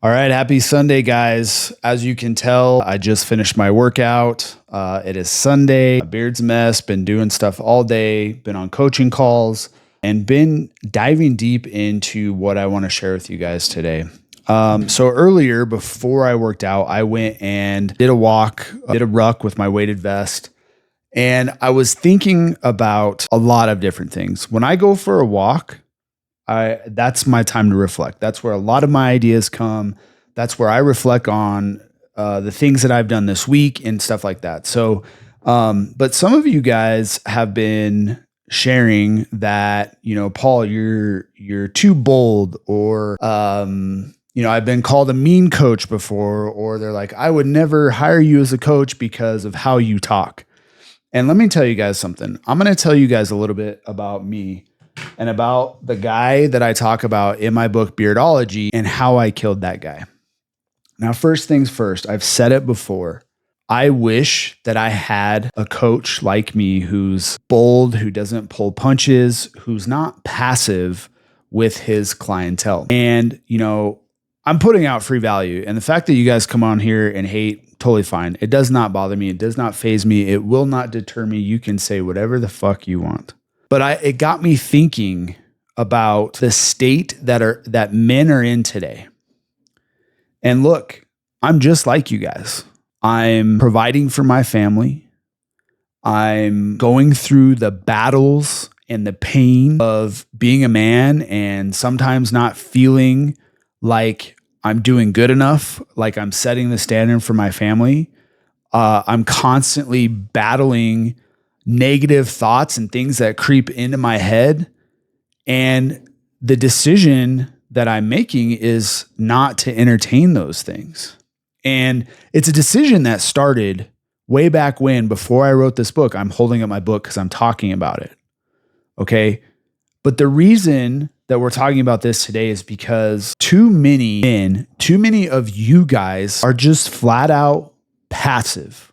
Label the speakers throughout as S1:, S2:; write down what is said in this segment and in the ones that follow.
S1: All right, happy Sunday, guys. As you can tell, I just finished my workout. It is Sunday. My beard's a mess. Been doing stuff all day. Been on coaching calls and been diving deep into what I want to share with you guys today. So earlier, before I worked out, I went and did a walk, did a ruck with my weighted vest. And I was thinking about a lot of different things. When I go for a walk, that's my time to reflect. That's where a lot of my ideas come. That's where I reflect on the things that I've done this week and stuff like that. So, but some of you guys have been sharing that, Paul, you're too bold, or I've been called a mean coach before, or they're like, I would never hire you as a coach because of how you talk. And let me tell you guys something. I'm going to tell you guys a little bit about me and about the guy that I talk about in my book, Beardology, and how I killed that guy. Now, first things first, I've said it before. I wish that I had a coach like me who's bold, who doesn't pull punches, who's not passive with his clientele. And, I'm putting out free value. And the fact that you guys come on here and hate, totally fine. It does not bother me. It does not faze me. It will not deter me. You can say whatever the fuck you want. But it got me thinking about the state that men are in today. And look, I'm just like you guys. I'm providing for my family. I'm going through the battles and the pain of being a man and sometimes not feeling like I'm doing good enough, like I'm setting the standard for my family. I'm constantly battling negative thoughts and things that creep into my head. And the decision that I'm making is not to entertain those things. And it's a decision that started way back when, before I wrote this book. I'm holding up my book because I'm talking about it. Okay. But the reason that we're talking about this today is because too many of you guys are just flat out passive.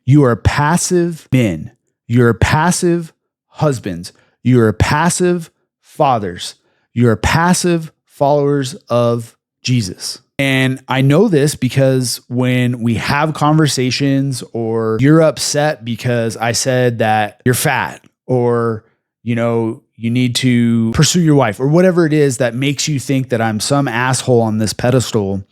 S1: You are passive men. You're passive husbands. You're passive fathers. You're passive followers of Jesus. And I know this because when we have conversations, or you're upset because I said that you're fat, or, you need to pursue your wife, or whatever it is that makes you think that I'm some asshole on this pedestal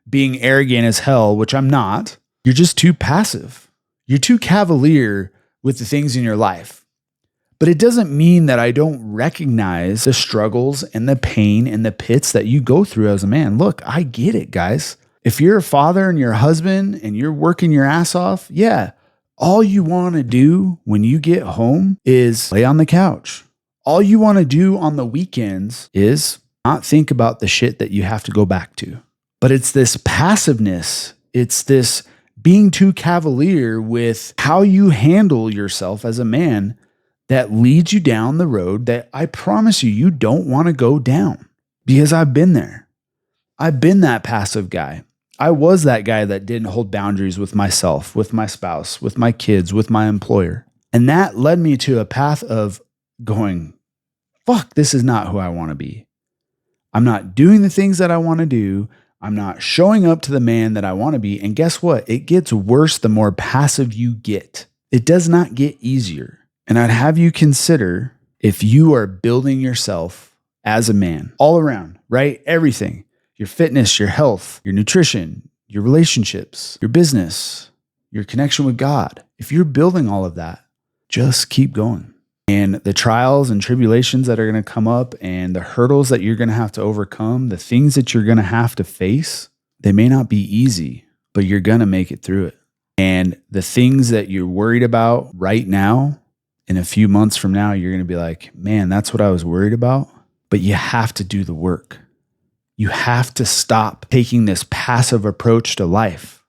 S1: being arrogant as hell, which I'm not. You're just too passive. You're too cavalier with the things in your life. But it doesn't mean that I don't recognize the struggles and the pain and the pits that you go through as a man. Look, I get it, guys. If you're a father and you're a husband and you're working your ass off, yeah, all you want to do when you get home is lay on the couch. All you want to do on the weekends is not think about the shit that you have to go back to. But it's this passiveness. It's this being too cavalier with how you handle yourself as a man that leads you down the road that I promise you don't want to go down. Because I've been there. I've been that passive guy. I was that guy that didn't hold boundaries with myself, with my spouse, with my kids, with my employer. And that led me to a path of going, fuck, this is not who I want to be. I'm not doing the things that I want to do. I'm not showing up to the man that I want to be. And guess what? It gets worse the more passive you get. It does not get easier. And I'd have you consider, if you are building yourself as a man all around, right? Everything, your fitness, your health, your nutrition, your relationships, your business, your connection with God. If you're building all of that, just keep going. And the trials and tribulations that are going to come up, and the hurdles that you're going to have to overcome, the things that you're going to have to face, they may not be easy, but you're going to make it through it. And the things that you're worried about right now, in a few months from now, you're going to be like, man, that's what I was worried about. But you have to do the work. You have to stop taking this passive approach to life.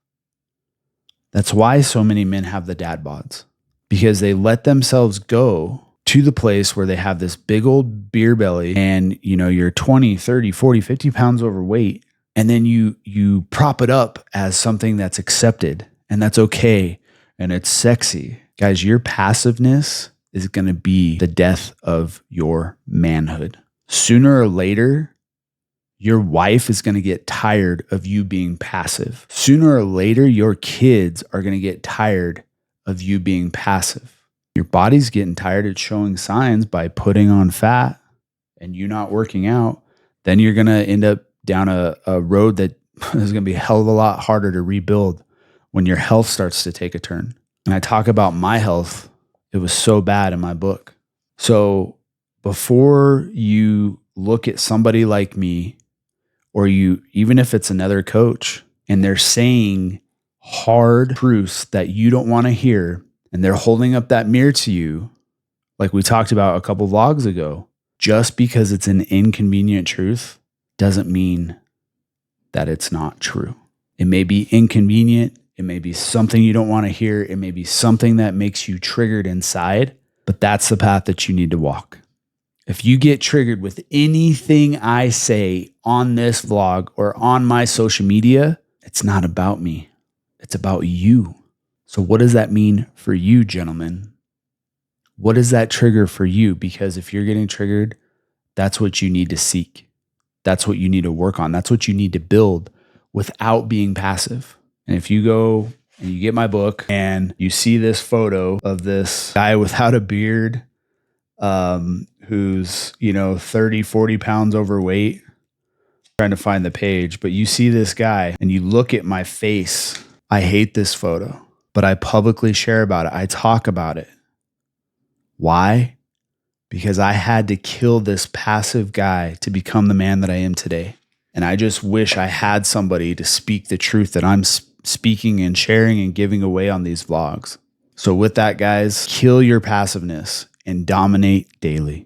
S1: That's why so many men have the dad bods, because they let themselves go to the place where they have this big old beer belly, and you're 20, 30, 40, 50 pounds overweight. And then you prop it up as something that's accepted and that's okay. And it's sexy. Guys, your passiveness is going to be the death of your manhood. Sooner or later, Your wife is going to get tired of you being passive. Sooner or later, your kids are going to get tired of you being passive. Your body's getting tired of showing signs by putting on fat and you not working out. Then you're going to end up down a road that is going to be a hell of a lot harder to rebuild when your health starts to take a turn. And I talk about my health. It was so bad in my book. So before you look at somebody like me, or you, even if it's another coach and they're saying hard truths that you don't want to hear, and they're holding up that mirror to you, like we talked about a couple vlogs ago, just because it's an inconvenient truth doesn't mean that it's not true. It may be inconvenient. It may be something you don't want to hear. It may be something that makes you triggered inside, but that's the path that you need to walk. If you get triggered with anything I say on this vlog or on my social media, it's not about me. It's about you. So what does that mean for you, gentlemen? What is that trigger for you? Because if you're getting triggered, that's what you need to seek. That's what you need to work on. That's what you need to build without being passive. And if you go and you get my book and you see this photo of this guy without a beard, who's, 30, 40 pounds overweight, trying to find the page, but you see this guy and you look at my face. I hate this photo, but I publicly share about it. I talk about it. Why? Because I had to kill this passive guy to become the man that I am today. And I just wish I had somebody to speak the truth that I'm speaking and sharing and giving away on these vlogs. So with that, guys, kill your passiveness and dominate daily.